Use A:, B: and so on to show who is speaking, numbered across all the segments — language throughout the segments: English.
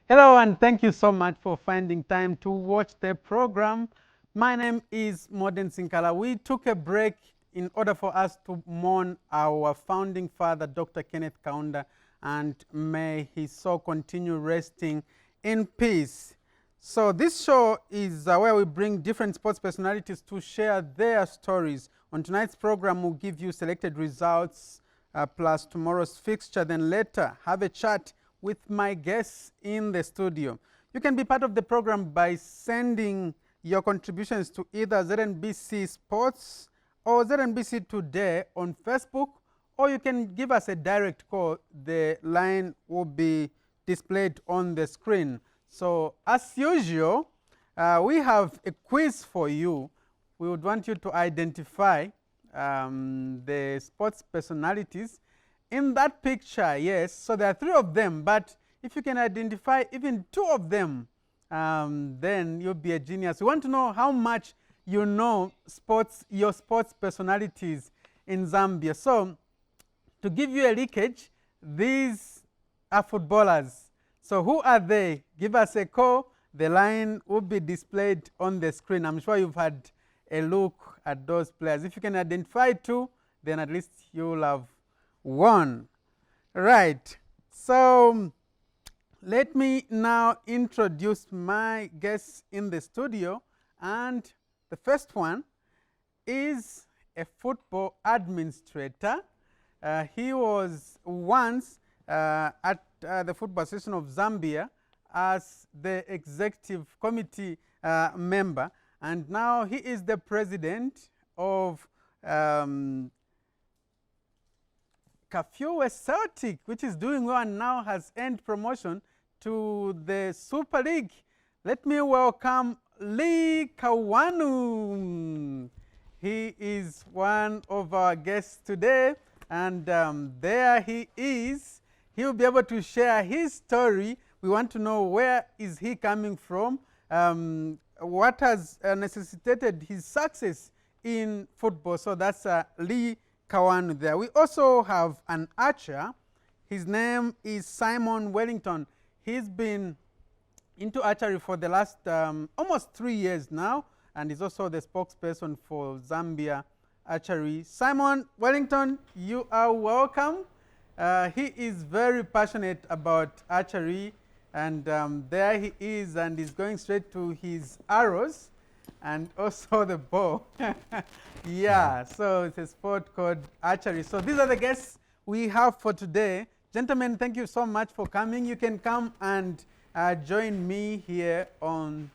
A: Hello, and thank you so much for finding time to watch the program. My name is Modern Sinkala. We took a break in order for us to mourn our founding father, Dr. Kenneth Kaunda, and may his soul continue resting in peace. So this show is where we bring different sports personalities to share their stories. On tonight's program, we'll give you selected results plus tomorrow's fixture. Then later, have a chat with my guests in the studio. You can be part of the program by sending your contributions to either ZNBC Sports or ZNBC Today on Facebook, or you can give us a direct call. The line will be displayed on the screen. So as usual, we have a quiz for you. We would want you to identify the sports personalities in that picture. Yes, so there are three of them, but if you can identify even two of them, then you'll be a genius. We want to know how much you know your sports personalities in Zambia. So to give you a leakage, these are footballers. So who are they? Give us a call. The line will be displayed on the screen. I'm sure you've had a look at those players. If you can identify two, then at least you'll have won. Right. So let me now introduce my guests in the studio. And the first one is a football administrator. He was once at the Football Association of Zambia as the executive committee member, and now he is the president of Kafue Celtic, which is doing well and now has earned promotion to the Super League. Let me welcome Kawanu. He is one of our guests today, and there he is. He will be able to share his story. We want to know where is he coming from, what has necessitated his success in football. So that's Kawanu there. We also have an archer. His name is Simon Wallington. He's been into archery for the last almost 3 years now, and he's also the spokesperson for Zambia Archery. Simon Wallington, you are welcome. He is very passionate about archery, and there he is, and he's going straight to his arrows and also the bow. Yeah, so it's a sport called archery. So these are the guests we have for today. Gentlemen, thank you so much for coming. You can come and join me here on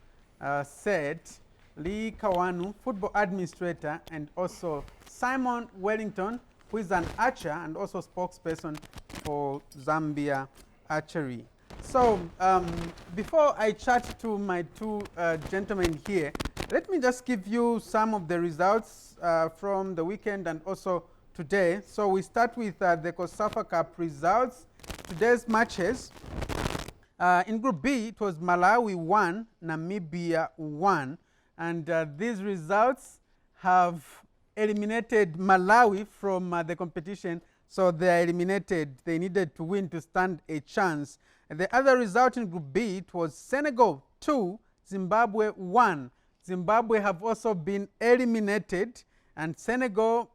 A: set. Kawanu, football administrator, and also Simon Wallington, who is an archer and also spokesperson for Zambia Archery. So before I chat to my two gentlemen here, let me just give you some of the results from the weekend and also today. So we start with the COSAFA Cup results. Today's matches. In Group B, it was Malawi 1, Namibia 1. And these results have eliminated Malawi from the competition, so they are eliminated. They needed to win to stand a chance. And the other result in Group B, it was Senegal 2, Zimbabwe 1. Zimbabwe have also been eliminated, and Senegal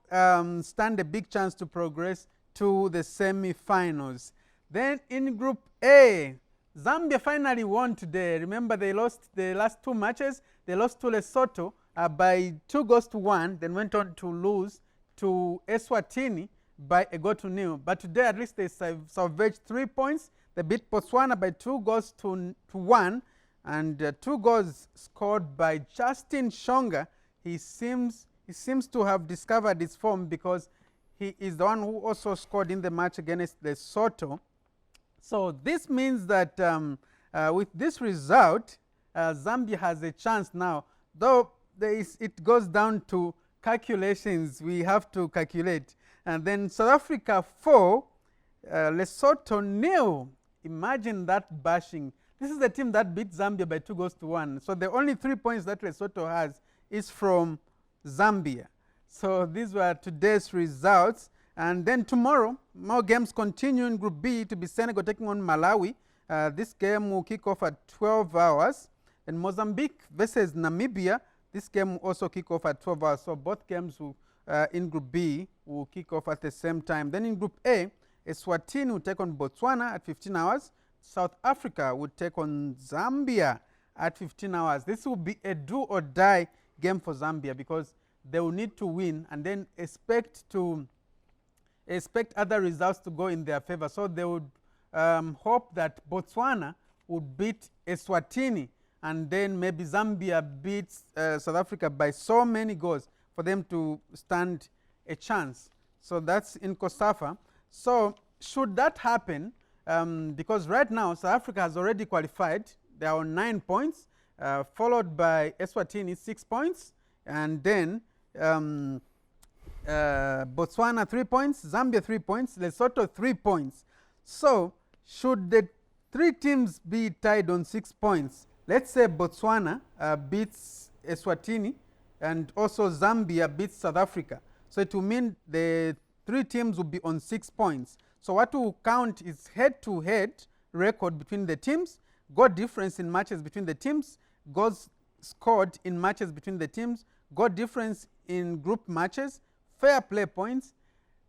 A: stand a big chance to progress to the semi-finals. Then in Group A, Zambia finally won today. Remember, they lost the last two matches. They lost to Lesotho by 2-1, then went on to lose to Eswatini by 1-0. But today, at least, they salvaged 3 points. They beat Botswana by 2-1, and 2 goals scored by Justin Shonga. He seems to have discovered his form, because he is the one who also scored in the match against Lesotho. So this means that with this result, Zambia has a chance now, though it goes down to calculations. We have to calculate. And then South Africa 4, Lesotho 0. Imagine that bashing. This is the team that beat Zambia by 2-1. So the only 3 points that Lesotho has is from Zambia. So these were today's results. And then tomorrow, more games continue in Group B to be Senegal taking on Malawi. This game will kick off at 12 hours. And Mozambique versus Namibia, this game will also kick off at 12 hours. So both games will, in Group B will kick off at the same time. Then in Group A, Eswatini will take on Botswana at 15 hours. South Africa will take on Zambia at 15 hours. This will be a do or die game for Zambia because they will need to win and then expect other results to go in their favor. So they would hope that Botswana would beat Eswatini and then maybe Zambia beats South Africa by so many goals for them to stand a chance. So that's in COSAFA. So should that happen, because right now South Africa has already qualified, they are on 9 points, followed by Eswatini 6 points, and then Botswana 3 points, Zambia 3 points, Lesotho 3 points. So should the three teams be tied on 6 points, let's say Botswana beats Eswatini and also Zambia beats South Africa. So it will mean the three teams will be on 6 points. So what will count is head-to-head record between the teams, goal difference in matches between the teams, goals scored in matches between the teams, goal difference in group matches, fair play points.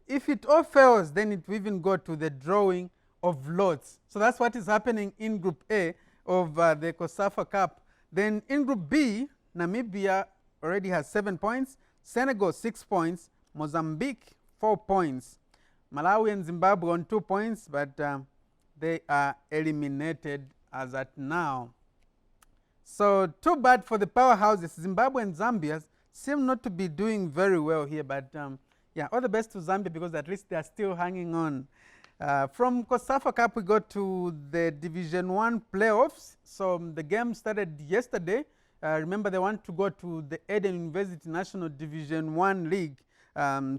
A: If it all fails, then it will even go to the drawing of lots. So that's what is happening in Group A of the COSAFA Cup. Then in Group B, Namibia already has 7 points, Senegal 6 points, Mozambique 4 points, Malawi and Zimbabwe on 2 points, but they are eliminated as at now. So too bad for the powerhouses. Zimbabwe and Zambia seem not to be doing very well here, but yeah, all the best to Zambia because at least they are still hanging on. From COSAFA Cup, we go to the Division 1 playoffs. So the game started yesterday. Remember, they want to go to the Eden University National Division 1 League.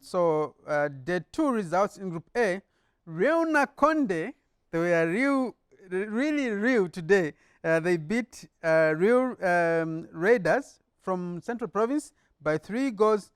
A: So the two results in Group A, Reuna Conde, they were really real today. They beat Real Raiders from Central Province by 3-0.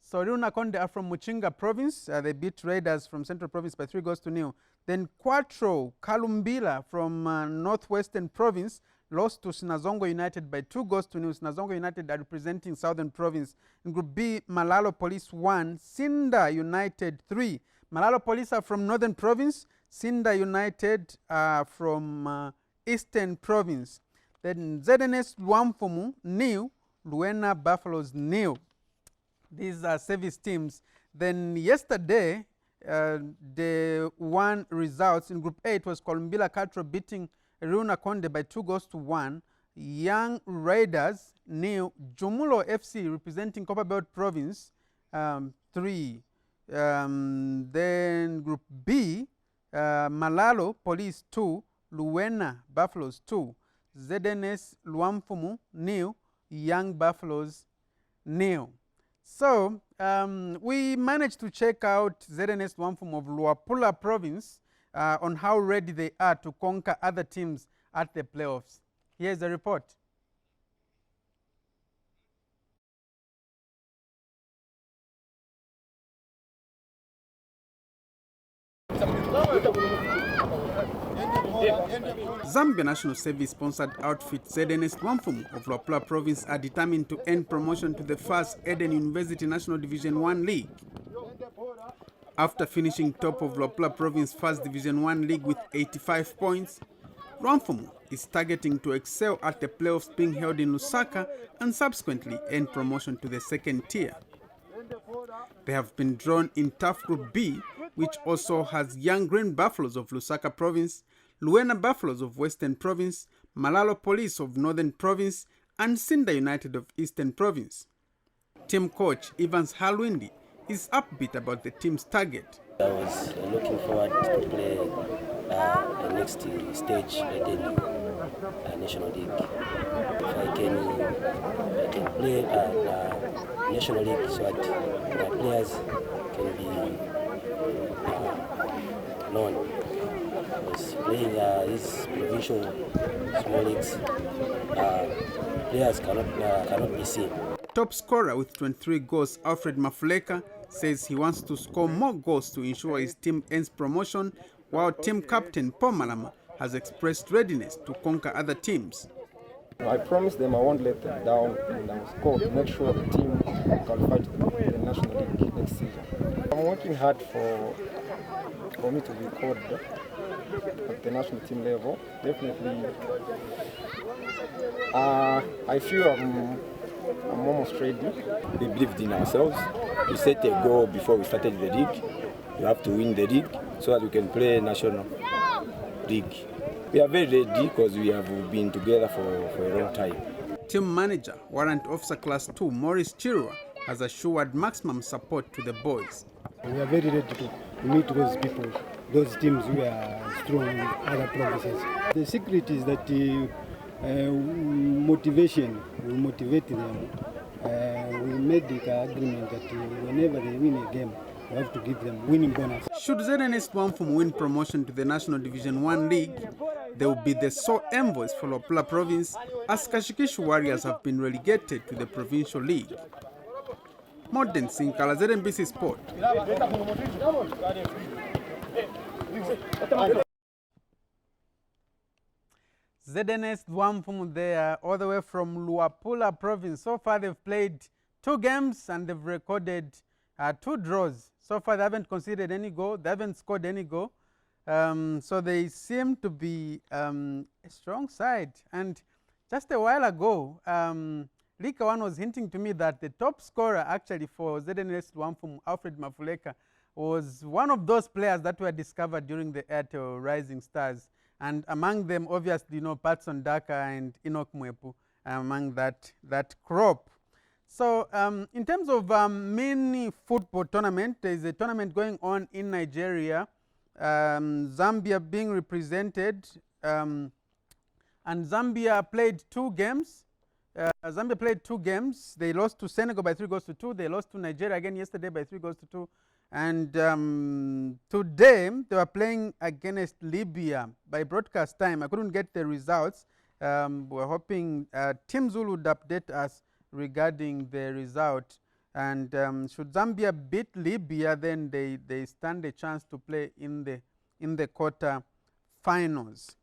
A: So Reuna Conde are from Muchinga Province. They beat Raiders from Central Province by 3-0. Then Quattro Kalumbila from Northwestern Province lost to Sinazongo United by 2-0. Sinazongo United are representing Southern Province. In Group B, Malalo Police 1, Sinda United 3. Malalo Police are from Northern Province. Sinda United are from Eastern Province. Then ZNS Luamfumu, nil. Luena Buffaloes, nil. These are service teams. Then yesterday, the one results in Group A, it was Columbila Catro beating Reuna Conde by 2-1. Young Raiders, nil. Jumulo FC representing Copperbelt Province, 3. Then Group B, Malalo Police 2, Luena Buffaloes 2. ZNS Luamfumu, nil. Young Buffaloes, nil. So we managed to check out ZNS Luamfumu of Luapula Province on how ready they are to conquer other teams at the playoffs. Here's the report. Zambia National Service sponsored outfit ZNS Luamfumu of Luapula Province are determined to end promotion to the first Eden University National Division 1 League. After finishing top of Luapula Province First Division 1 League with 85 points, Luamfumu is targeting to excel at the playoffs being held in Lusaka and subsequently end promotion to the second tier. They have been drawn in tough Group B, which also has Young Green Buffaloes of Lusaka Province, Luena Buffaloes of Western Province, Malalo Police of Northern Province, and Sinda United of Eastern Province. Team coach Evans Halwindi is upbeat about the team's target.
B: I was looking forward to play the next stage at the National League. If I can play National League so that my players can be known. Because playing these provincial small leagues, players cannot be seen.
A: Top scorer with 23 goals, Alfred Mafuleka, says he wants to score more goals to ensure his team ends promotion, while team captain Paul Malama has expressed readiness to conquer other teams.
C: I promised them I won't let them down, and I was called to make sure the team qualified to the National League next season. I'm working hard for me to be called at the national team level. Definitely, I feel I'm almost ready.
D: We believed in ourselves. We set a goal before we started the league. We have to win the league so that we can play national league. We are very ready because we have been together for a long time.
A: Team manager, Warrant Officer Class 2, Maurice Chirwa, has assured maximum support to the boys.
E: We are very ready to meet those people, those teams who are strong in other provinces. The secret is that motivation will motivate them. We made the agreement that whenever they win a game, we have to give them winning bonus.
A: Should ZNS Wamfum win promotion to the National Division 1 League, they will be the sole envoys for Luapula Province, as Kashikishu Warriors have been relegated to the Provincial League. Modern Sinkala, ZNBC Sport. ZNS Wamfum there, all the way from Luapula Province. So far they've played 2 games and they've recorded 2 draws. So far they haven't conceded any goal, they haven't scored any goal. So they seem to be a strong side. And just a while ago, Kawanu was hinting to me that the top scorer actually for ZNS Wamfum, Alfred Mafuleka, was one of those players that were discovered during the Airtel Rising Stars. And among them, obviously, you know, Patson, Daka and Enock Mwepu among that crop. So in terms of mini football tournament, there is a tournament going on in Nigeria, Zambia being represented, and Zambia played 2 games. Zambia played 2 games. They lost to Senegal by 3-2. They lost to Nigeria again yesterday by 3-2. And today they were playing against Libya by broadcast time. I couldn't get the results. We're hoping Team Zulu would update us regarding the result. And should Zambia beat Libya, then they stand a chance to play in the quarter finals.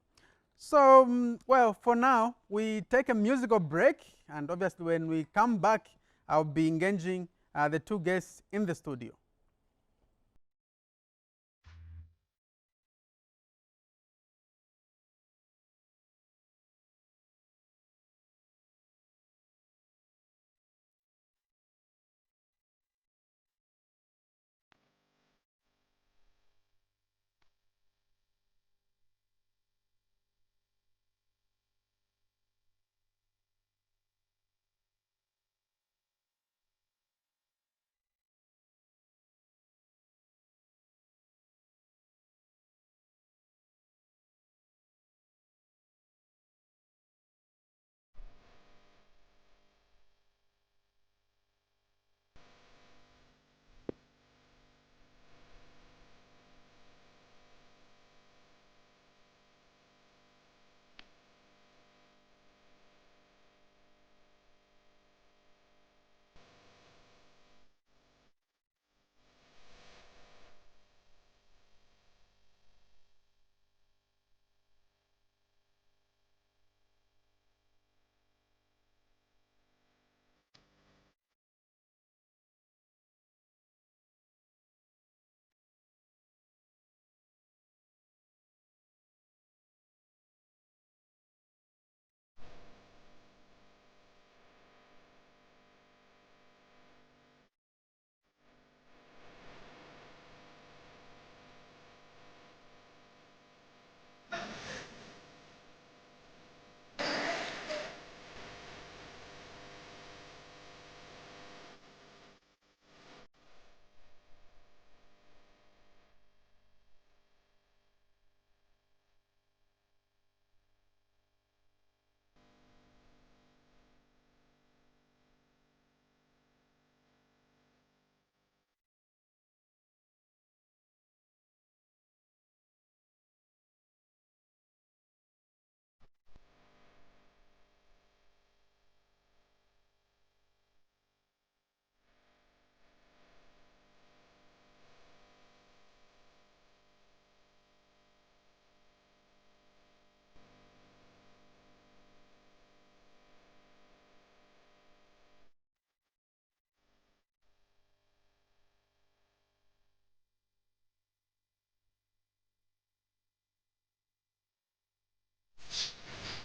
A: So, well, for now, we take a musical break, and obviously when we come back, I'll be engaging the 2 guests in the studio.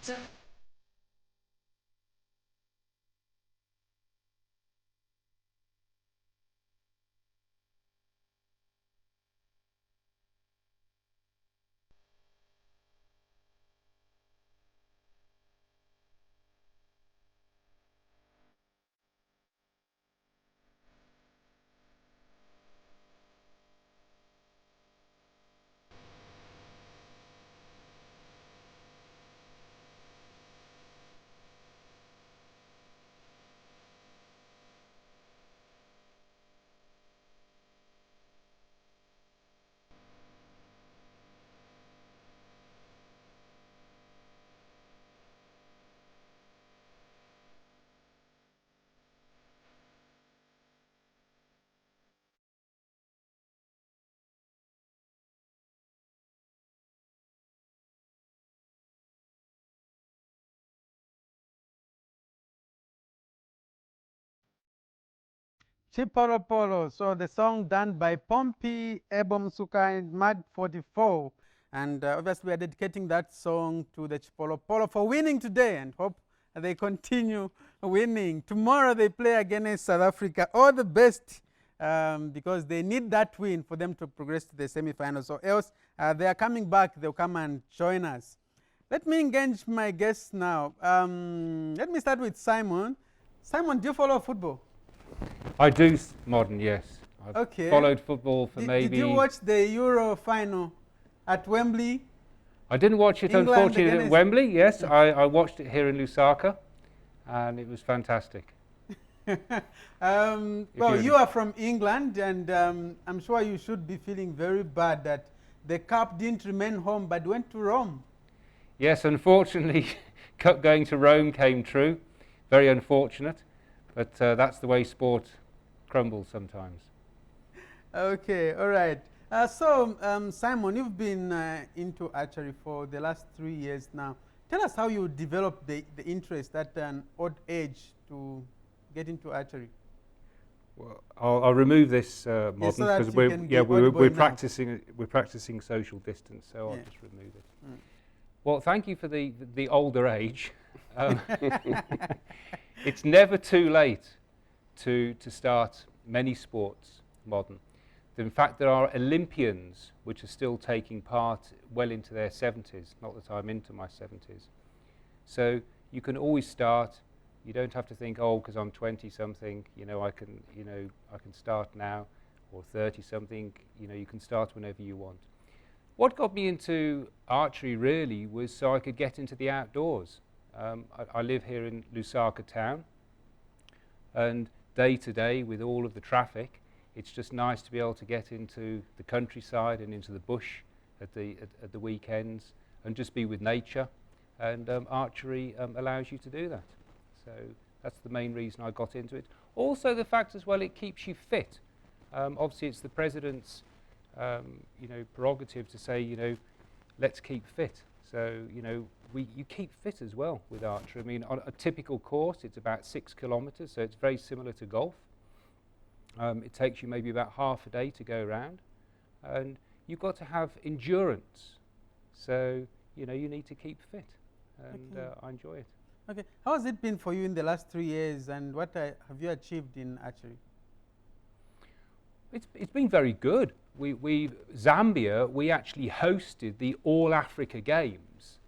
F: Chapter.
A: Chipolo Polo. So the song done by Pompey Ebomsuka in Mad 44. And obviously we are dedicating that song to the Chipolo Polo for winning today and hope they continue winning. Tomorrow they play against South Africa. All the best because they need that win for them to progress to the semi-finals. So else they are coming back. They'll come and join us. Let me engage my guests now. Let me start with Simon. Simon, do you follow football?
G: I do, Modern, yes. I've
A: Okay.
G: followed football for maybe...
A: Did you watch the Euro final at Wembley?
G: I didn't watch it,
A: England
G: unfortunately, at
A: against-
G: Wembley, yes. I watched it here in Lusaka, and it was fantastic.
A: Well, you are from England, and I'm sure you should be feeling very bad that the cup didn't remain home but went to Rome.
G: Yes, unfortunately, Cup going to Rome came true. Very unfortunate, but that's the way sport crumbles sometimes.
A: Okay, all right. So, Simon, you've been into archery for the last 3 years now. Tell us how you developed the interest at an odd age to get into archery.
G: Well, I'll remove this, Modern,
A: so that
G: because
A: you can be audible
G: we're
A: enough.
G: practicing social distance, so I'll
A: Yeah.
G: just remove it.
A: Mm.
G: Well, thank you for the older age. It's never too late to start many sports, Modern. In fact, there are Olympians which are still taking part well into their 70s, not that I'm into my 70s. So you can always start. You don't have to think, oh, because I'm 20-something, I can start now, or 30-something, you can start whenever you want. What got me into archery really was so I could get into the outdoors. I live here in Lusaka town, and day to day with all of the traffic, it's just nice to be able to get into the countryside and into the bush at the weekends and just be with nature, and archery allows you to do that. So that's the main reason I got into it. Also the fact as well, it keeps you fit. Obviously it's the president's prerogative to say, let's keep fit. So, you keep fit as well with archery. I mean, on a typical course, it's about 6 kilometers, so it's very similar to golf. It takes you maybe about half a day to go around, and you've got to have endurance. So, you need to keep fit, and
A: Okay.
G: I enjoy it.
A: Okay, how has it been for you in the last 3 years, and what have you achieved in archery?
G: It's been very good. Zambia, we actually hosted the All Africa Games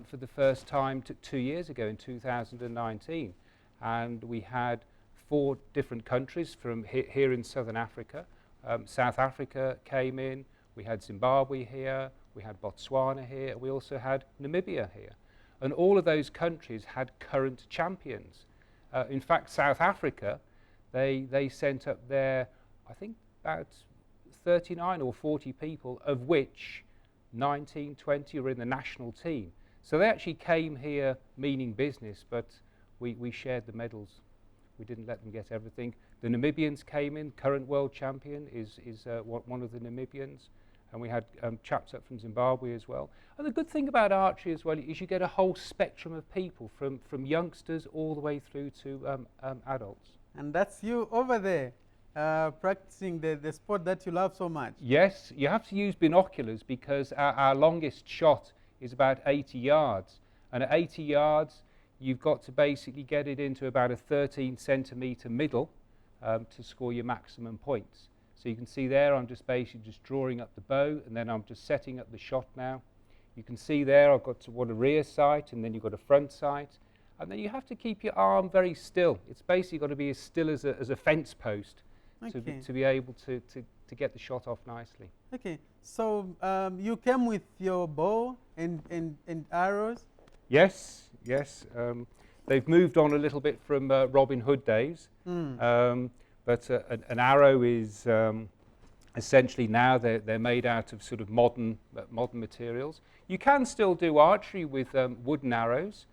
G: for the first time 2 years ago in 2019, and we had 4 different countries from here in Southern Africa. South Africa came in, we had Zimbabwe here, we had Botswana here, and we also had Namibia here. And all of those countries had current champions. In fact, South Africa, they sent up their, I think, about 39 or 40 people, of which 19, 20 were in the national team. So they actually came here meaning business, but we shared the medals. We didn't let them get everything. The Namibians came in. Current world champion is one of the Namibians. And we had chaps up from Zimbabwe as well. And the good thing about archery as well is you get a whole spectrum of people, from youngsters all the way through to adults.
A: And that's you over there, practicing the sport that you love so much.
G: Yes, you have to use binoculars because our longest shot is about 80 yards. And at 80 yards, you've got to basically get it into about a 13 centimetre middle to score your maximum points. So you can see there, I'm just basically just drawing up the bow, and then I'm just setting up the shot now. You can see there, I've got a rear sight, and then you've got a front sight. And then you have to keep your arm very still. It's basically got to be as still as a fence post to be able to get the shot off nicely.
A: Okay, so you came with your bow and arrows?
G: Yes, yes. They've moved on a little bit from Robin Hood days, but an arrow is essentially now they're made out of sort of modern materials. You can still do archery with wooden arrows,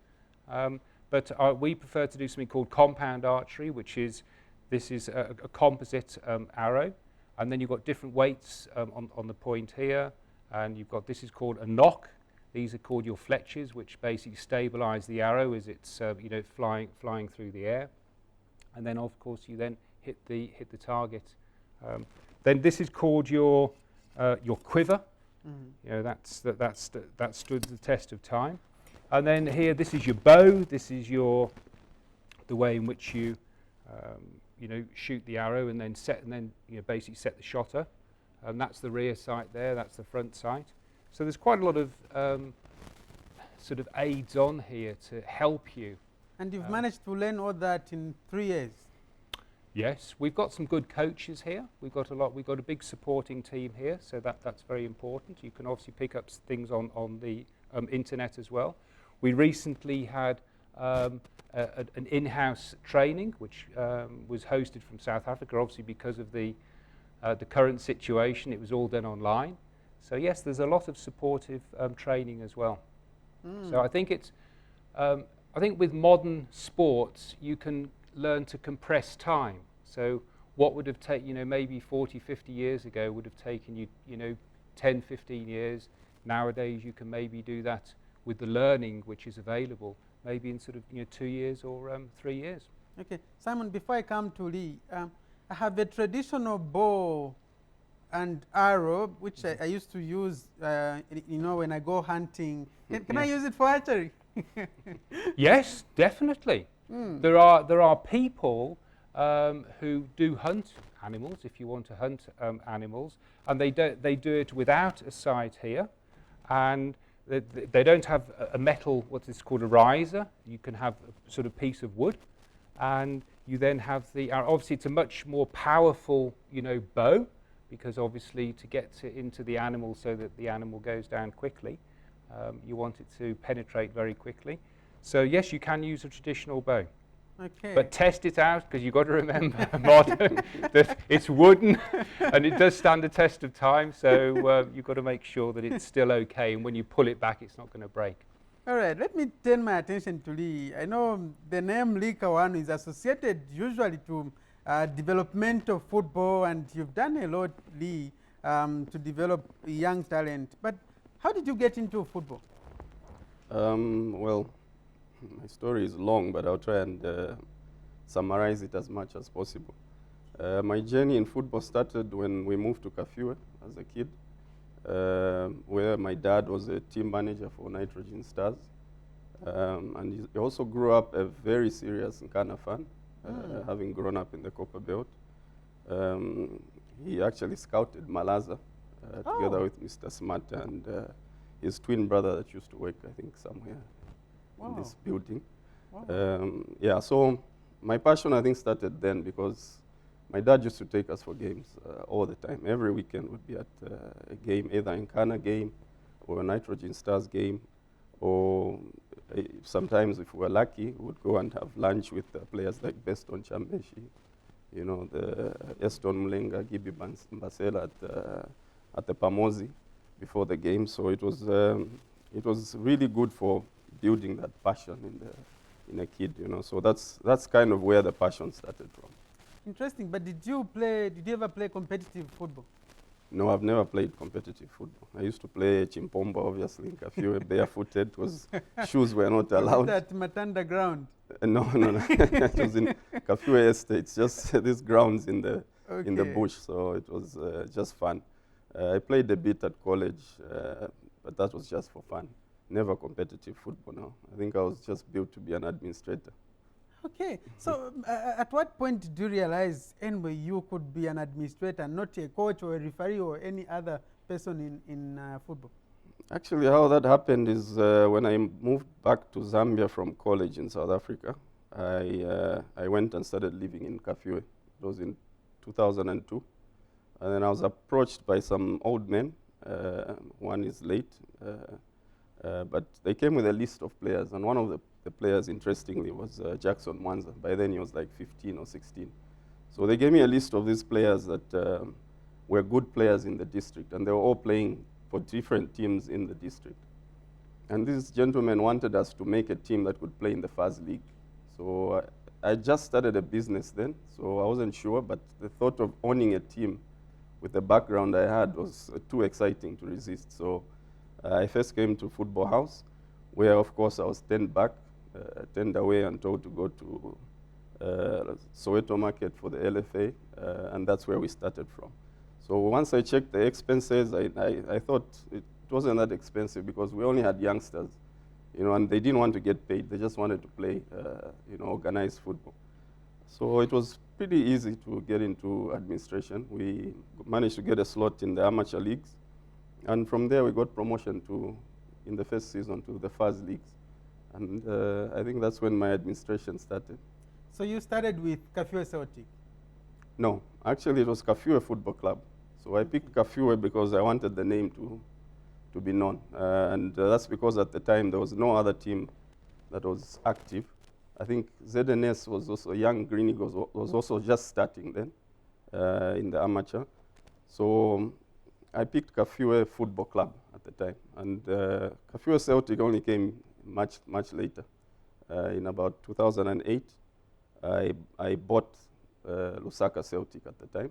G: but we prefer to do something called compound archery, which is this is a composite arrow, and then you've got different weights on the point here, and you've got this is called a knock. These are called your fletches, which basically stabilize the arrow as it's flying through the air, and then of course you then hit the target. Then this is called your quiver. You know, that stood the test of time. And then here, this is your bow. This is the way in which you shoot the arrow and then basically set the shot up. And that's the rear sight there. That's the front sight. So there's quite a lot of sort of aids on here to help you.
A: And you've managed to learn all that in 3 years?
G: Yes, we've got some good coaches here. We've got a big supporting team here, so that's very important. You can obviously pick up things on the internet as well. We recently had an in-house training, which was hosted from South Africa, obviously because of the current situation. It was all done online. So yes, there's a lot of supportive training as well. So I think I think with modern sports, you can learn to compress time. So what would have taken, maybe 40, 50 years ago would have taken you, 10, 15 years. Nowadays, you can maybe do that with the learning which is available, maybe in sort of 2 years or 3 years.
A: Okay, Simon, before I come to Lee, I have a traditional bow and arrow, which I used to use, when I go hunting. Can I use it for archery?
G: Yes, definitely. There are people who do hunt animals, if you want to hunt animals, and they do it without a sight here, and they don't have a metal, what is called a riser. You can have a sort of piece of wood, and you then have obviously it's a much more powerful, bow, because obviously to get into the animal so that the animal goes down quickly, you want it to penetrate very quickly. So yes, you can use a traditional bow.
A: Okay.
G: But test it out, because you've got to remember, modern, that it's wooden and it does stand the test of time. So you've got to make sure that it's still okay, and when you pull it back, it's not going to break.
A: All right, let me turn my attention to Lee. I know the name Lee Kawanu is associated usually to development of football, and you've done a lot, Lee, to develop young talent. But how did you get into football?
F: Well, my story is long, but I'll try and summarize it as much as possible. My journey in football started when we moved to Kafue as a kid, where my dad was a team manager for Nitrogen Stars. And he also grew up a very serious Nkana fan, having grown up in the Copper Belt. He actually scouted Malaza together with Mr. Smart and his twin brother that used to work, I think, somewhere in this building. Wow. So my passion, I think, started then because my dad used to take us for games all the time. Every weekend would be at a game, either in Nkana game or a Nitrogen Stars game, or sometimes if we were lucky, we would go and have lunch with players like Beston Chambeshi, the Eston Mlenga, Gibi Mbasela at the Pamozi before the game. So it was really good for building that passion in a kid, So that's kind of where the passion started from.
A: Interesting. But did you ever play competitive football?
F: No, I've never played competitive football. I used to play Chimpomba, obviously, in Kafue, barefooted, because shoes were not allowed.
A: Was it at Matanda ground?
F: No. It was in Kafue Estates, just these grounds in the bush, so it was just fun. I played a bit at college, but that was just for fun. never competitive football now. I think I was just built to be an administrator.
A: Okay, so at what point did you realize anyway you could be an administrator, not a coach or a referee or any other person in football?
F: Actually, how that happened is when I moved back to Zambia from college in South Africa, I went and started living in Kafue. It was in 2002. And then I was approached by some old men. One is late, but they came with a list of players. And one of the players, interestingly, was Jackson Mwanza. By then, he was like 15 or 16. So they gave me a list of these players that were good players in the district. And they were all playing for different teams in the district. And these gentlemen wanted us to make a team that could play in the first league. So I just started a business then, so I wasn't sure, but the thought of owning a team with the background I had was too exciting to resist. So I first came to Football House, where of course I was turned away and told to go to Soweto Market for the LFA, and that's where we started from. So once I checked the expenses, I thought it wasn't that expensive because we only had youngsters, you know, and they didn't want to get paid. They just wanted to play, you know, organized football. So it was pretty easy to get into administration. We managed to get a slot in the amateur leagues, and from there we got promotion in the first season to the first leagues. And I think that's when my administration started.
A: So you started with Kafue Celtic?
F: No, actually it was Kafue Football Club. So I picked Kafue because I wanted the name to be known. And that's because at the time there was no other team that was active. I think ZNS was also, Young Green Eagles was also just starting then in the amateur. So I picked Kafue Football Club at the time. And Kafue Celtic only came much later. In about 2008, I bought Lusaka Celtic at the time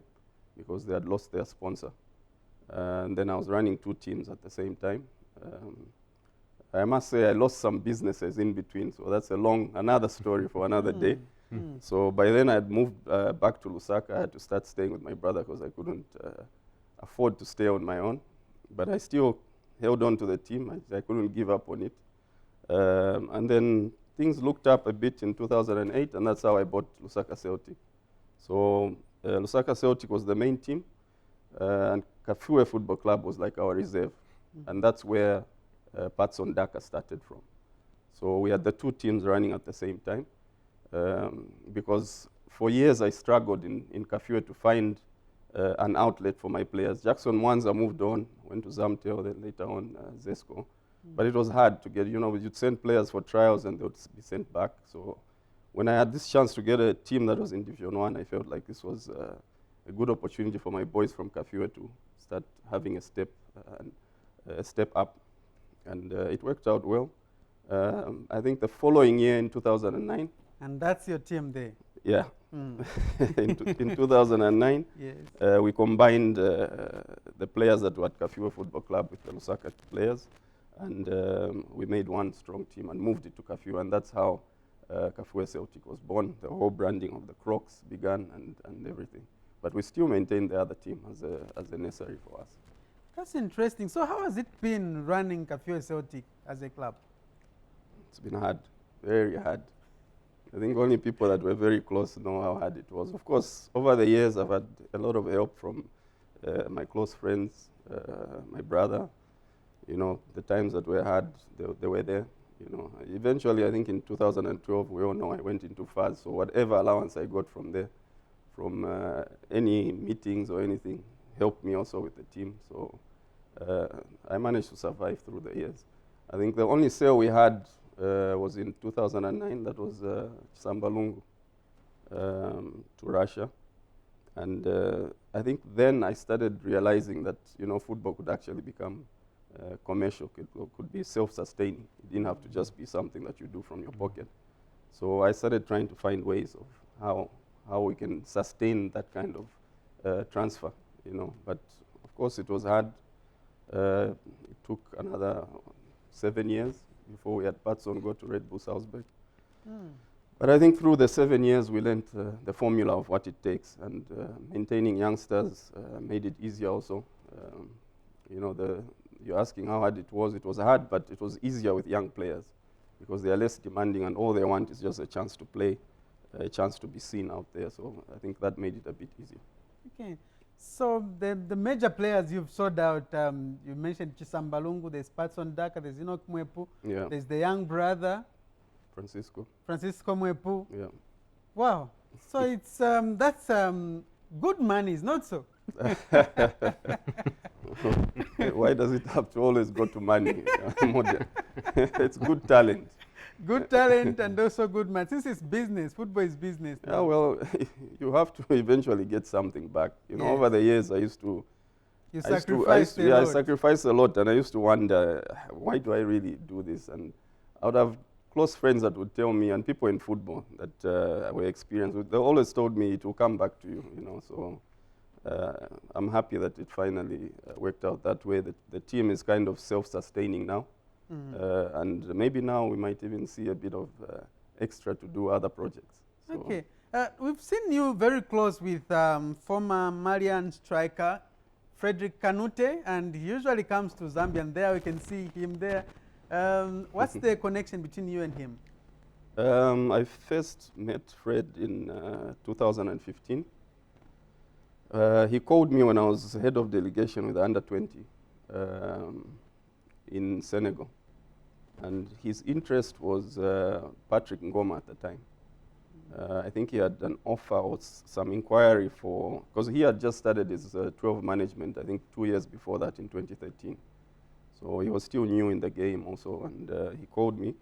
F: because they had lost their sponsor. And then I was running two teams at the same time. I must say I lost some businesses in between, so that's another story for another day. So by then I had moved back to Lusaka. I had to start staying with my brother because I couldn't afford to stay on my own. But I still held on to the team. I couldn't give up on it. And then things looked up a bit in 2008, and that's how I bought Lusaka Celtic. So Lusaka Celtic was the main team, and Kafue Football Club was like our reserve. And that's where Patson Daka started from. So we had the two teams running at the same time, because for years I struggled in Kafue to find an outlet for my players. Jackson Mwanza moved on, went to Zamtel, then later on Zesco. But it was hard to get, you know, you'd send players for trials and they would be sent back. So when I had this chance to get a team that was in Division 1, I felt like this was a good opportunity for my boys from Kafue to start having a step up. And it worked out well. I think the following year in 2009.
A: And that's your team there?
F: Yeah. in 2009, yes. We combined the players that were at Kafue Football Club with the Lusaka players. And we made one strong team and moved it to Kafue, and that's how Kafue Celtic was born. The whole branding of the Crocs began and everything. But we still maintain the other team as a necessary for us.
A: That's interesting. So how has it been running Kafue Celtic as a club?
F: It's been hard, very hard. I think only people that were very close know how hard it was. Of course, over the years, I've had a lot of help from my close friends, my brother. You know, the times that were hard, they were there. You know, eventually, I think in 2012, we all know I went into FAS. So whatever allowance I got from there, from any meetings or anything, helped me also with the team. So I managed to survive through the years. I think the only sale we had was in 2009. That was Sambalungu to Russia. And I think then I started realizing that, you know, football could actually become commercial, could be self-sustaining. It didn't have to just be something that you do from your pocket. So I started trying to find ways of how we can sustain that kind of transfer, you know. But of course it was hard. It took another 7 years before we had Patson go to Red Bull Salzburg. But I think through the 7 years we learned the formula of what it takes, and maintaining youngsters made it easier also. You know, you're asking how hard it was hard, but it was easier with young players because they are less demanding and all they want is just a chance to play, a chance to be seen out there. So I think that made it a bit easier.
A: Okay. So the major players you've sought out, you mentioned Chisambalungu, there's Patson, Daka, there's Enock, Mwepu,
F: Yeah.
A: there's the young brother,
F: Francisco.
A: Mwepu.
F: Yeah.
A: Wow. So it's that's good money, is not so?
F: Why does it have to always go to money? It's good talent.
A: Good talent and also good money. Since it's business, football is business.
F: Yeah,
A: now.
F: well, you have to eventually get something back. You know,
A: Yes.
F: over the years, I used to
A: sacrificed a
F: I
A: lot.
F: sacrificed a lot, and I used to wonder, why do I really do this? And I would have close friends that would tell me, and people in football that were experienced with, they always told me it will come back to you, you know. So I'm happy that it finally worked out that way. The team is kind of self-sustaining now. And maybe now we might even see a bit of extra to do other projects. So
A: Okay. We've seen you very close with former Malian striker Frederick Kanute, and he usually comes to Zambia, and there we can see him there. What's the connection between you and him?
F: I first met Fred in 2015. He called me when I was head of delegation with the under-20 in Senegal. And his interest was Patrick Ngoma at the time. I think he had an offer or some inquiry for, because he had just started his 12 management, I think 2 years before that in 2013. So he was still new in the game also, and he called me.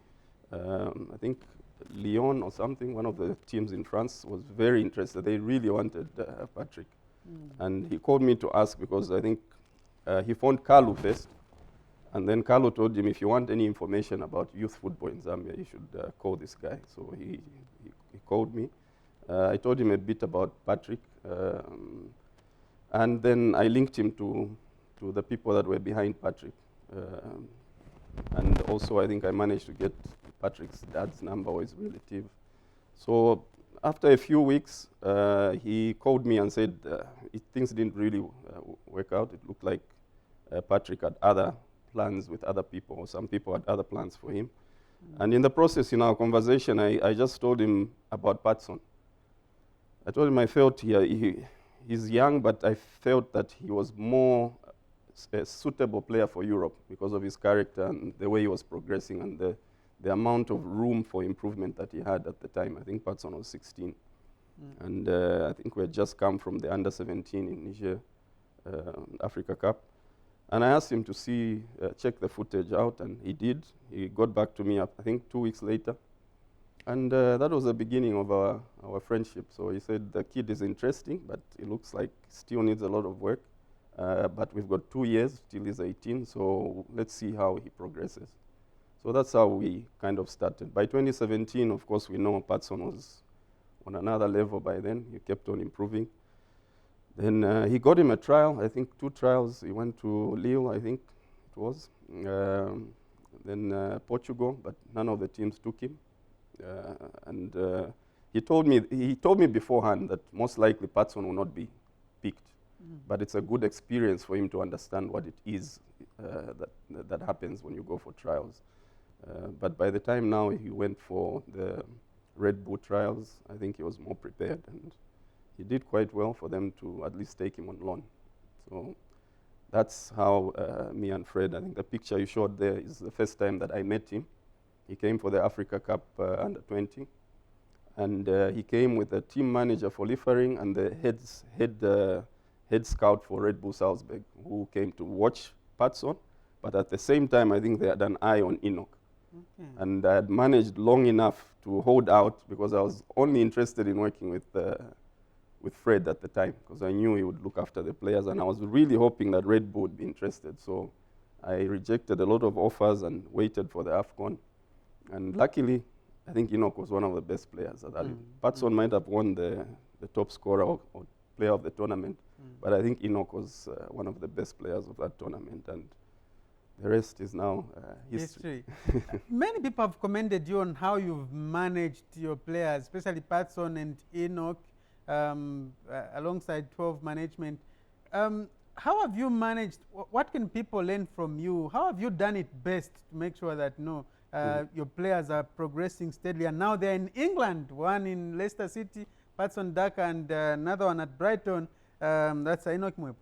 F: I think Lyon or something, one of the teams in France, was very interested. They really wanted Patrick. And he called me to ask because I think he phoned Kalu first. And then Carlo told him, if you want any information about youth football in Zambia, you should call this guy. So he called me. I told him a bit about Patrick. And then I linked him to the people that were behind Patrick. And also I think I managed to get Patrick's dad's number or his relative. So after a few weeks, he called me and said things didn't really work out. It looked like Patrick had other plans with other people, or some people had other plans for him. And in the process, in our conversation, I just told him about Patson. I told him I felt he's young, but I felt that he was more a suitable player for Europe because of his character and the way he was progressing and the amount of room for improvement that he had at the time. I think Patson was 16. And I think we had just come from the under-17 in Niger Africa Cup. And I asked him to check the footage out, and he did. He got back to me, I think, 2 weeks later. And that was the beginning of our friendship. So he said, the kid is interesting, but it looks like still needs a lot of work. But we've got 2 years till he's 18, so let's see how he progresses. So that's how we kind of started. By 2017, of course, we know Patson was on another level by then. He kept on improving. Then he got him a trial, I think 2 trials. He went to Lille, I think it was. Then Portugal, but none of the teams took him. And he told me beforehand that most likely Patson will not be picked. But it's a good experience for him to understand what it is that happens when you go for trials. But by the time now he went for the Red Bull trials, I think he was more prepared, and he did quite well for them to at least take him on loan. So that's how me and Fred, I think the picture you showed there is the first time that I met him. He came for the Africa Cup under 20. And he came with the team manager for Liefering and the head scout for Red Bull Salzburg, who came to watch Patson. But at the same time, I think they had an eye on Enock. Okay. And I had managed long enough to hold out because I was only interested in working with Fred at the time, because I knew he would look after the players, and I was really hoping that Red Bull would be interested. So I rejected a lot of offers and waited for the AFCON. And luckily, I think Enock was one of the best players at that. Patson might have won the top scorer or player of the tournament, but I think Enock was one of the best players of that tournament, and the rest is now history.
A: Many people have commended you on how you've managed your players, especially Patson and Enock, alongside 12 management. how have you managed? What can people learn from you? How have you done it best to make sure that your players are progressing steadily? And now they're in England, one in Leicester City, Patson, Daka, and another one at Brighton. That's Enock Mwepu.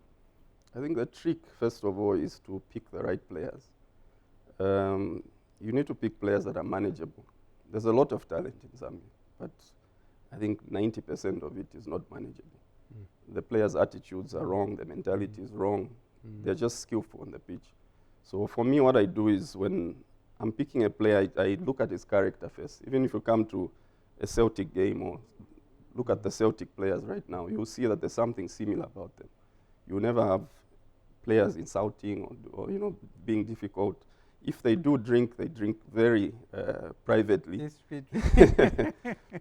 F: I think the trick, first of all, is to pick the right players. You need to pick players that are manageable. There's a lot of talent in Zambia, but I think 90% of it is not manageable. The players' attitudes are wrong, the mentality is wrong. They're just skillful on the pitch. So for me, what I do is when I'm picking a player, I look at his character first. Even if you come to a Celtic game or look at the Celtic players right now, you'll see that there's something similar about them. You never have players insulting or being difficult. If they do drink, they drink very privately.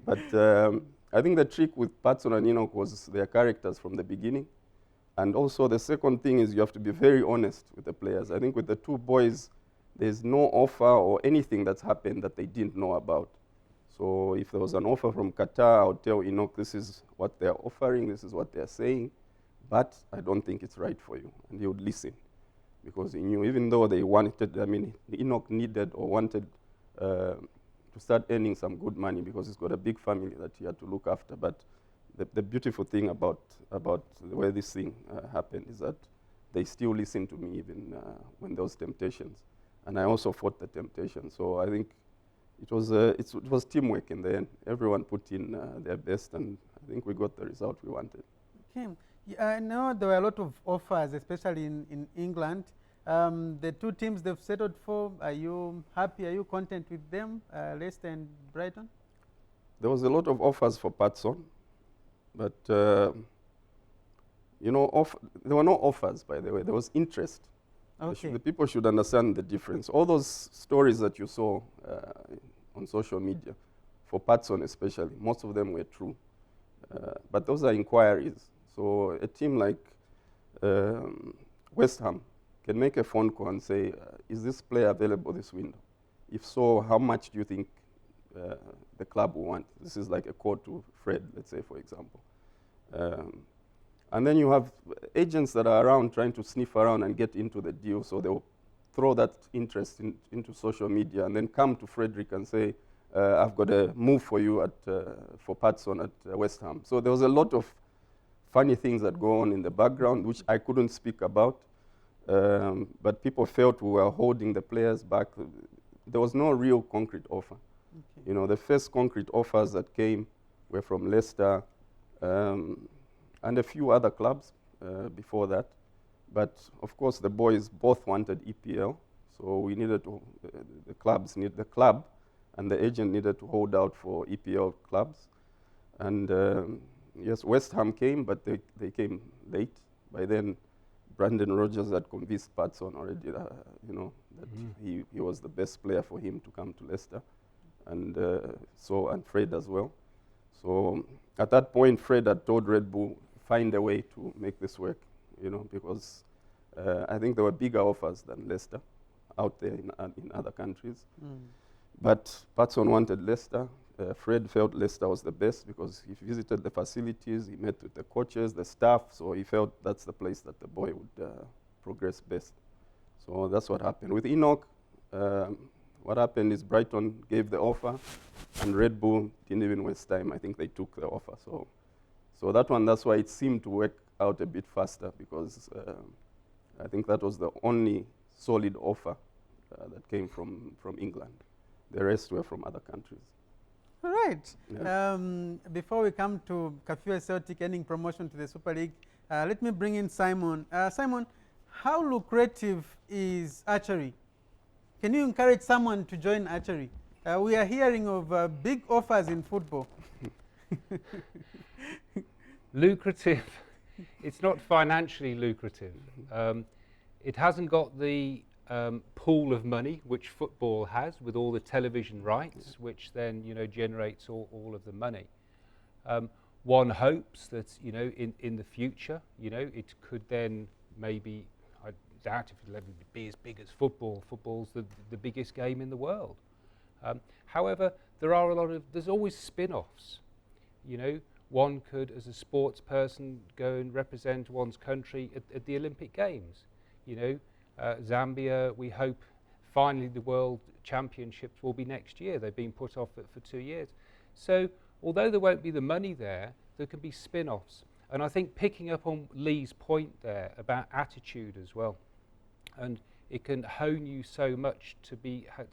F: But I think the trick with Patson and Enock was their characters from the beginning. And also the second thing is you have to be very honest with the players. I think with the two boys, there's no offer or anything that's happened that they didn't know about. So if there was an offer from Qatar, I would tell Enock, this is what they're offering, this is what they're saying, but I don't think it's right for you. And he would listen, because he knew, even though they wanted, Enock needed or wanted to start earning some good money because he's got a big family that he had to look after. But the beautiful thing about the way this thing happened is that they still listen to me even when there was temptations. And I also fought the temptation. So I think it was teamwork in the end. Everyone put in their best, and I think we got the result we wanted.
A: Okay. Yeah, I know there were a lot of offers, especially in England. The two teams they've settled for, are you happy? Are you content with them, Leicester and Brighton?
F: There was a lot of offers for Patson, but there were no offers, by the way. There was interest.
A: Okay.
F: The people should understand the difference. All those stories that you saw on social media, for Patson especially, most of them were true. But those are inquiries. So a team like West Ham can make a phone call and say, is this player available this window? If so, how much do you think the club will want? This is like a call to Fred, let's say, for example. And then you have agents that are around trying to sniff around and get into the deal, so they'll throw that interest into social media and then come to Frederick and say, I've got a move for you for Patson at West Ham. So there was a lot of funny things that go on in the background, which I couldn't speak about. But people felt we were holding the players back. There was no real concrete offer. Okay. The first concrete offers that came were from Leicester and a few other clubs before that. But of course, the boys both wanted EPL, so we needed to. The club and the agent needed to hold out for EPL clubs. And yes, West Ham came, but they came late. By then, Brandon Rodgers had convinced Patson already, that he was the best player for him to come to Leicester, and Fred as well. So at that point, Fred had told Red Bull, find a way to make this work, because I think there were bigger offers than Leicester out there in other countries. But Patson wanted Leicester. Fred felt Leicester was the best because he visited the facilities, he met with the coaches, the staff, so he felt that's the place that the boy would progress best. So that's what happened. With Enock, what happened is Brighton gave the offer, and Red Bull didn't even waste time. I think they took the offer. So that's why it seemed to work out a bit faster, because I think that was the only solid offer that came from England. The rest were from other countries.
A: All right.
F: Yeah.
A: Before we come to Kafue Celtic ending promotion to the Super League, let me bring in Simon. Simon, how lucrative is archery? Can you encourage someone to join archery? We are hearing of big offers in football.
G: Lucrative. It's not financially lucrative. It hasn't got the pool of money which football has, with all the television rights, which then generates all of the money. One hopes that in the future it could then maybe, I doubt if it'll ever be as big as football. Football's the biggest game in the world. However, there's always spin-offs. one could, as a sports person, go and represent one's country at the Olympic Games. You know, Zambia, we hope finally the World Championships will be next year. They've been put off for 2 years. So although there won't be the money there can be spin-offs. And I think picking up on Lee's point there about attitude as well, and it can hone you so much to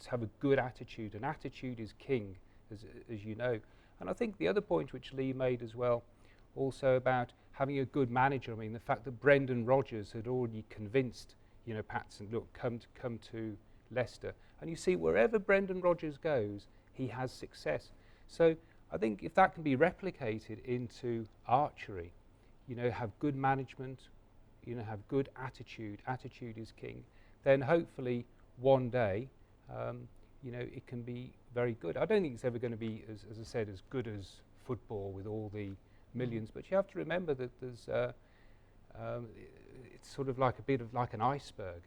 G: have a good attitude, and attitude is king, as you know. And I think the other point which Lee made as well, also about having a good manager. I mean, the fact that Brendan Rodgers had already convinced, you know, Patson, look, come to Leicester. And you see, wherever Brendan Rodgers goes, he has success. So I think if that can be replicated into archery, you know, have good management, you know, have good attitude is king, then hopefully one day, you know, it can be very good. I don't think it's ever going to be, as I said, as good as football with all the millions, but you have to remember that there's, it's sort of like a bit of like an iceberg,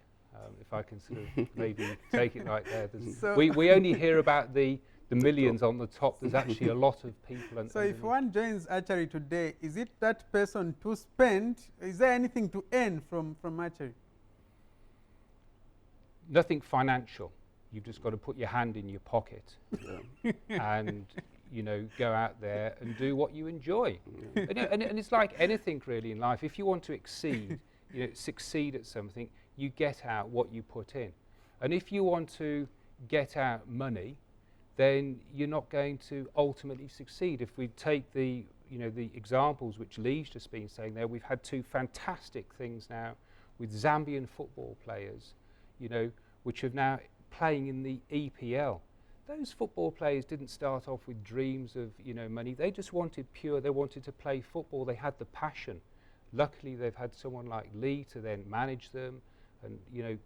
G: if I can sort of maybe take it like that. So we only hear about the millions on the top. There's actually a lot of people.
A: So if one joins archery today, is it that person to spend? Is there anything to earn from archery?
G: Nothing financial. You've just got to put your hand in your pocket and, you know, go out there and do what you enjoy. And it's like anything really in life. If you want to exceed, you know, succeed at something, you get out what you put in. And if you want to get out money, then you're not going to ultimately succeed. If we take the examples which Lee's just been saying there, we've had two fantastic things now with Zambian football players, you know, which are now playing in the EPL. Those football players didn't start off with dreams of, you know, money. They just wanted they wanted to play football. They had the passion. Luckily, they've had someone like Lee to then manage them and, you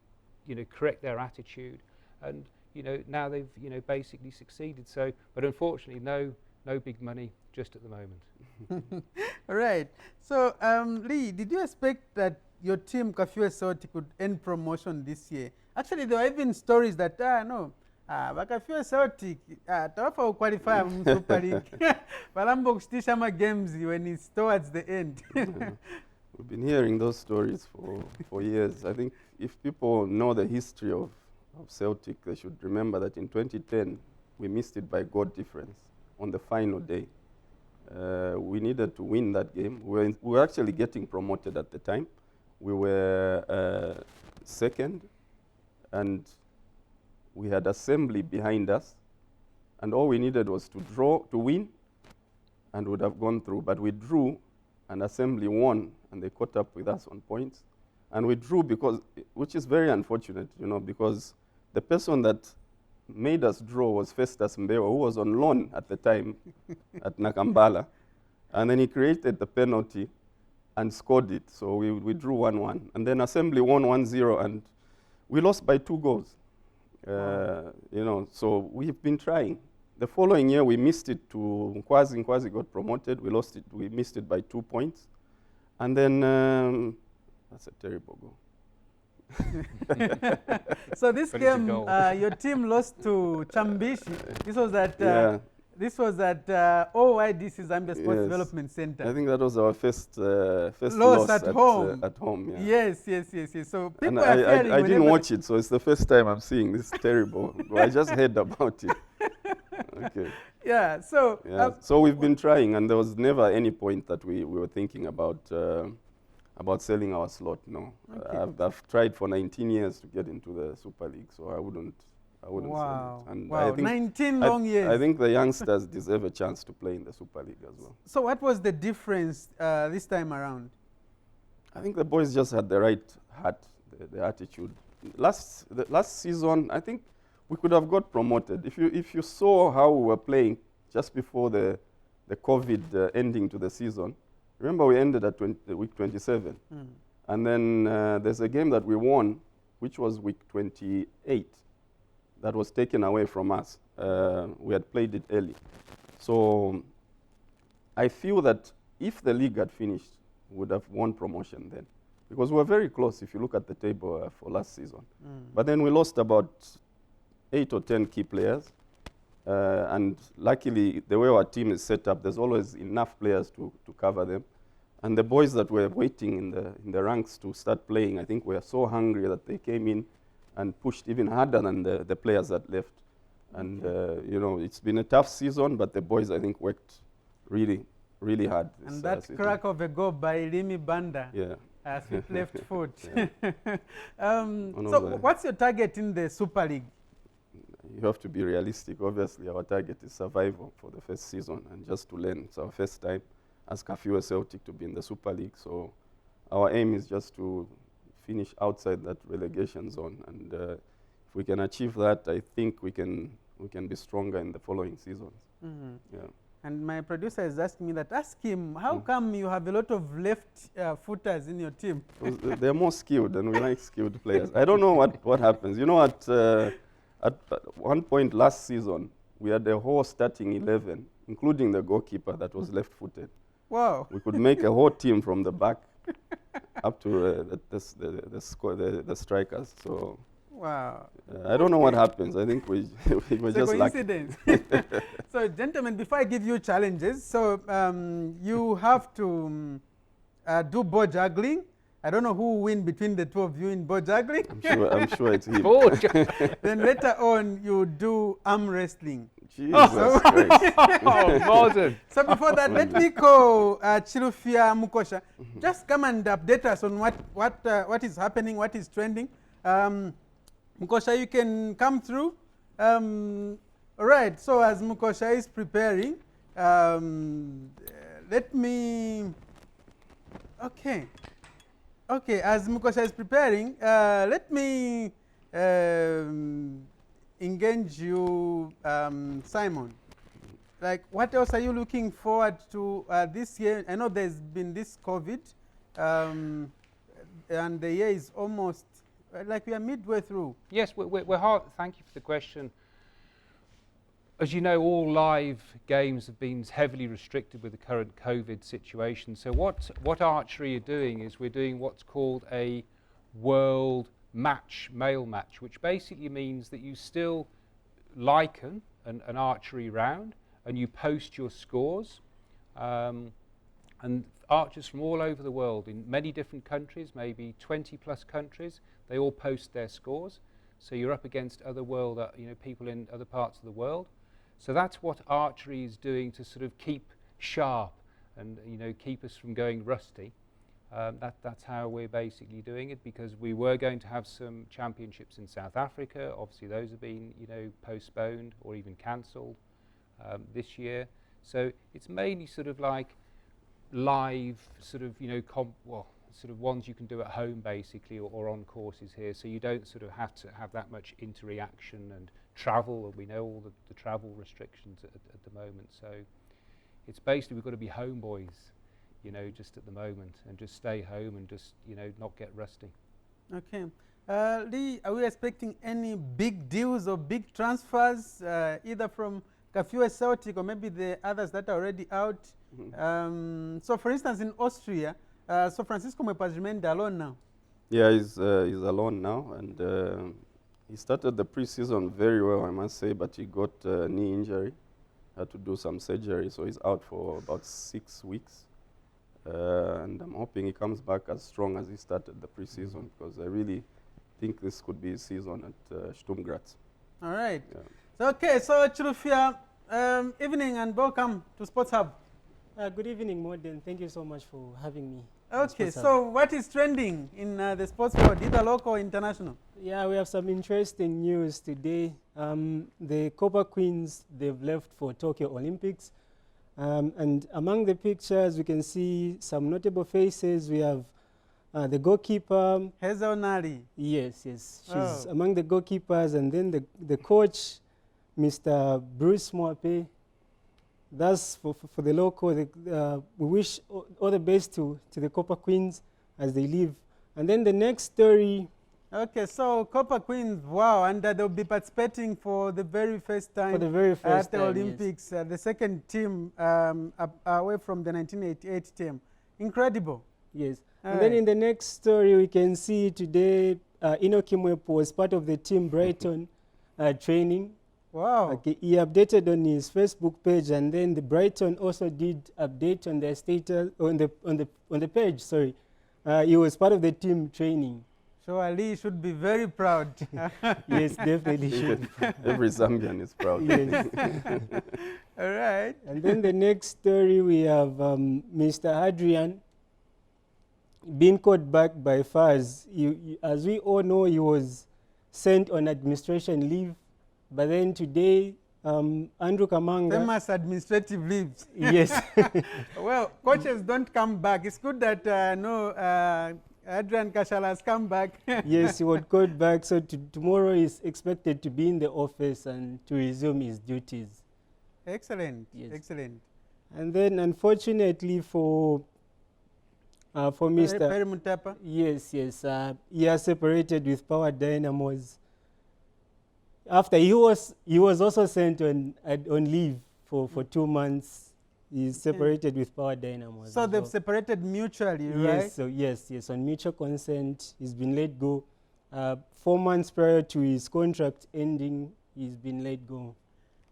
G: know, correct their attitude. And, you know, now they've, you know, basically succeeded. So, but unfortunately, no big money just at the moment.
A: All right. So, Lee, did you expect that your team, Kafue Celtic, could end promotion this year? Actually, there were even stories that, but Kafue Celtic, tawafa qualify in Super League. Balambo kusitisha ma games when it's towards the end.
F: We've been hearing those stories for years. I think if people know the history of Celtic, they should remember that in 2010, we missed it by goal difference on the final day. We needed to win that game. We were actually getting promoted at the time. We were second, and we had Assembly behind us, and all we needed was to win, and would have gone through. But we drew, and Assembly won, and they caught up with us on points. And we drew which is very unfortunate, you know, because the person that made us draw was Festus Mbewa, who was on loan at the time at Nakambala. And then he created the penalty and scored it. So we drew 1-1. And then Assembly won 1-0, and we lost by 2 goals. You know, so we've been trying. The following year, we missed it to Nkwazi. Nkwazi got promoted. We missed it by 2 points. And then, that's a terrible goal.
A: So this game, your team lost to Chambishi. This was at OYDC Zambia Sports Development Center.
F: I think that was our first loss
A: at home.
F: At home, yeah.
A: Yes. So people
F: and
A: are fearing.
F: I didn't watch it, so it's the first time I'm seeing this terrible. I just heard about it. Okay.
A: Yeah. So.
F: So we've been trying, and there was never any point that we were thinking about selling our slot. No. Okay. I've tried for 19 years to get into the Super League, so I wouldn't sell it. And I think
A: 19 long years.
F: I think the youngsters deserve a chance to play in the Super League as well.
A: So what was the difference this time around?
F: I think the boys just had the right heart, the attitude. The last season, I think we could have got promoted. If you saw how we were playing just before the COVID ending to the season, remember we ended at week 27. And then there's a game that we won, which was week 28. That was taken away from us. We had played it early. So I feel that if the league had finished, we would have won promotion then. Because we were very close if you look at the table for last season. But then we lost about 8 or 10 key players. And luckily, the way our team is set up, there's always enough players to cover them. And the boys that were waiting in the ranks to start playing, I think were so hungry that they came in and pushed even harder than the players that left. And, you know, it's been a tough season, but the boys, I think, worked really, really hard.
A: And that crack of a goal by Limi Banda as with left foot. So what's your target in the Super League?
F: You have to be realistic. Obviously, our target is survival for the first season and just to learn. It's our first time as Kafue Celtic to be in the Super League. So our aim is just to finish outside that relegation zone. And if we can achieve that, I think we can be stronger in the following seasons. Yeah.
A: And my producer is asking me that, ask him, how come you have a lot of left footers in your team?
F: They're more skilled and we like skilled players. I don't know what happens. You know, at one point last season, we had the whole starting 11, including the goalkeeper that was left-footed.
A: Wow.
F: We could make a whole team from the back up to the strikers. So
A: wow.
F: I don't know what happens. I think we were just lucky.
A: So, gentlemen, before I give you challenges, so you have to do ball juggling. I don't know who will win between the two of you in ball juggling.
F: I'm sure it's him.
A: Then later on, you do arm wrestling.
F: Jesus Christ.
G: Modern.
A: So before that, let me call Chirufia Mukosha. Just come and update us on what is happening, what is trending. Mukosha, you can come through. All right, so as Mukosha is preparing, let me... Okay, as Mukosha is preparing, let me engage you, Simon. Like, what else are you looking forward to this year? I know there's been this COVID, and the year is almost, like we are midway through.
G: Yes, we're hard. Thank you for the question. As you know, all live games have been heavily restricted with the current COVID situation. So what Archery are doing is we're doing what's called a world match, male match, which basically means that you still liken an archery round and you post your scores. And archers from all over the world, in many different countries, maybe 20 plus countries, they all post their scores. So you're up against other world, people in other parts of the world. So that's what Archery is doing to sort of keep sharp and keep us from going rusty. That's how we're basically doing it, because we were going to have some championships in South Africa. Obviously those have been postponed or even cancelled this year. So it's mainly sort of like live sort of sort of ones you can do at home basically, or on courses here, so you don't sort of have to have that much interaction and travel, and we know all the travel restrictions at the moment. So it's basically we've got to be homeboys, just at the moment, and just stay home and just not get rusty.
A: Okay, Lee, are we expecting any big deals or big transfers, either from Kafue Celtic or maybe the others that are already out? So for instance, in Austria, so Francisco Mwepu has remained alone now.
F: Yeah, he's alone now, and he started the pre-season very well, I must say, but he got a knee injury, had to do some surgery, so he's out for about 6 weeks. And I'm hoping he comes back as strong as he started the pre-season, because I really think this could be his season at Sturm Graz.
A: All right. Yeah. So, okay, so Chirufia, evening and welcome to Sports Hub.
H: Good evening, Modern. Thank you so much for having me.
A: Okay, so what is trending in the sports world, either local or international?
H: Yeah, we have some interesting news today. The Copper Queens, they've left for Tokyo Olympics. And among the pictures, we can see some notable faces. We have the goalkeeper.
A: Hazel Nari.
H: Yes. She's among the goalkeepers. And then the coach, Mr. Bruce Mwepu. That's for the local. We wish all the best to the Copper Queens as they leave. And then the next story.
A: Okay, so Copper Queens, wow, and they'll be participating for the very first time
H: at
A: the Olympics, yes. The second team away from the 1988 team. Incredible.
H: Yes. And then in the next story, we can see today Enock was part of the team Brighton training.
A: Wow.
H: Okay, he updated on his Facebook page, and then the Brighton also did update on their status on the page. Sorry, he was part of the team training.
A: So Ali should be very proud.
H: Yes, definitely should.
F: Every Zambian is proud.
H: Yes.
A: All right.
H: And then the next story we have Mr. Adrian being caught back by FARS. As we all know, he was sent on administration leave, but then today, Andrew Kamanga.
A: Famous administrative leaves.
H: Yes.
A: Well, coaches don't come back. It's good that Adrian Kashala has come back.
H: Yes, he was called back. So tomorrow is expected to be in the office and to resume his duties.
A: Excellent.
H: Yes.
A: Excellent.
H: And then, unfortunately for Mr.
A: Perry Mutapa.
H: Yes, he has separated with Power Dynamos. After he was also sent on leave for 2 months. He's separated with Power Dynamos.
A: So they've separated mutually, right?
H: Yes, so yes, on mutual consent, he's been let go. 4 months prior to his contract ending, he's been let go.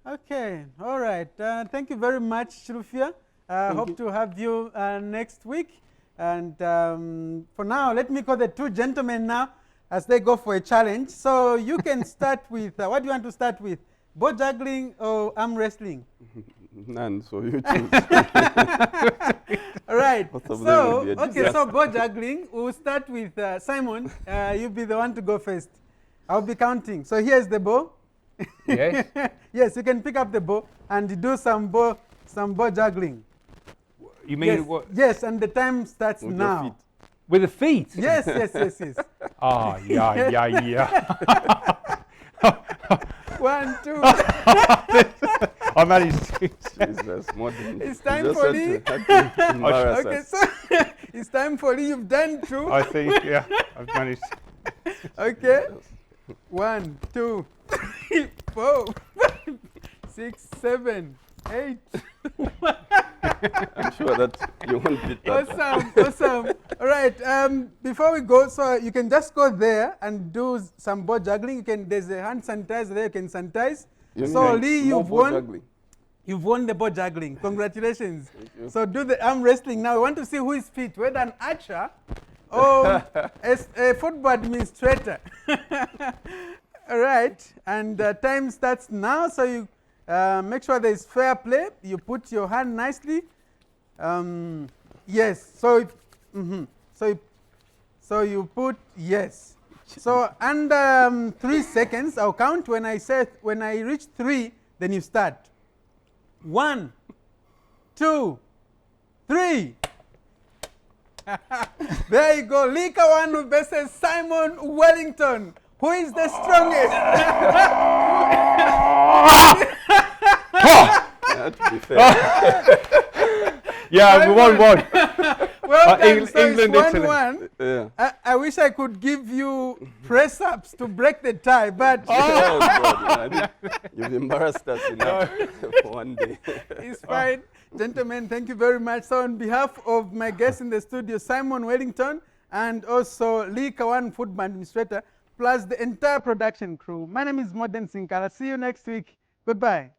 A: Okay, all right. Thank you very much, Shirufia. Hope to have you next week. And for now, let me call the two gentlemen now as they go for a challenge. So you can start with, what do you want to start with? Ball juggling or arm wrestling?
F: None, so you choose.
A: All right.
F: Okay,
A: so ball juggling. We'll start with Simon. You'll be the one to go first. I'll be counting. So here's the ball.
G: Yes.
A: Yes, you can pick up the ball and do some ball juggling.
G: You mean
A: Yes,
G: what?
A: yes, and the time starts
F: With your
A: now.
F: feet.
G: With the feet?
A: Yes.
G: Ah, yeah.
A: 1, 2.
G: I managed to.
F: Jesus, modern.
A: It's time
F: You just
A: for
F: had
A: Lee.
F: to embarrass
A: Okay,
F: us.
A: so it's time for Lee. You've done 2.
G: I think, yeah, I've managed.
A: Okay. 1, 2, 3, 4, 5, 6, 7, 8.
F: I'm sure that you won't beat that.
A: Awesome. All right. Before we go, so you can just go there and do some ball juggling. There's a hand sanitizer there. You can sanitize. So Lee, you've won.
F: Juggling.
A: You've won the ball juggling. Congratulations.
F: Thank you.
A: So do the arm wrestling now. We want to see who is fit, whether an archer or a football administrator. All right. And time starts now. So you make sure there is fair play. You put your hand nicely. Yes. So you put yes. So under 3 seconds, I'll count. When I reach 3, then you start. 1, 2, 3. There you go. Lee Kawanu versus Simon Wallington. Who is the strongest?
F: To be fair.
G: Yeah, we won 1.
A: Well done. So
G: England,
A: it's
G: Italy.
A: 1-1.
F: Yeah.
A: I wish I could give you press-ups to break the tie, but
F: Oh, God, man. You've embarrassed us enough for one day.
A: it's fine. Gentlemen, thank you very much. So on behalf of my guest in the studio, Simon Wallington, and also Lee Kawan, football administrator, plus the entire production crew, my name is Modern Sinkala. See you next week. Goodbye.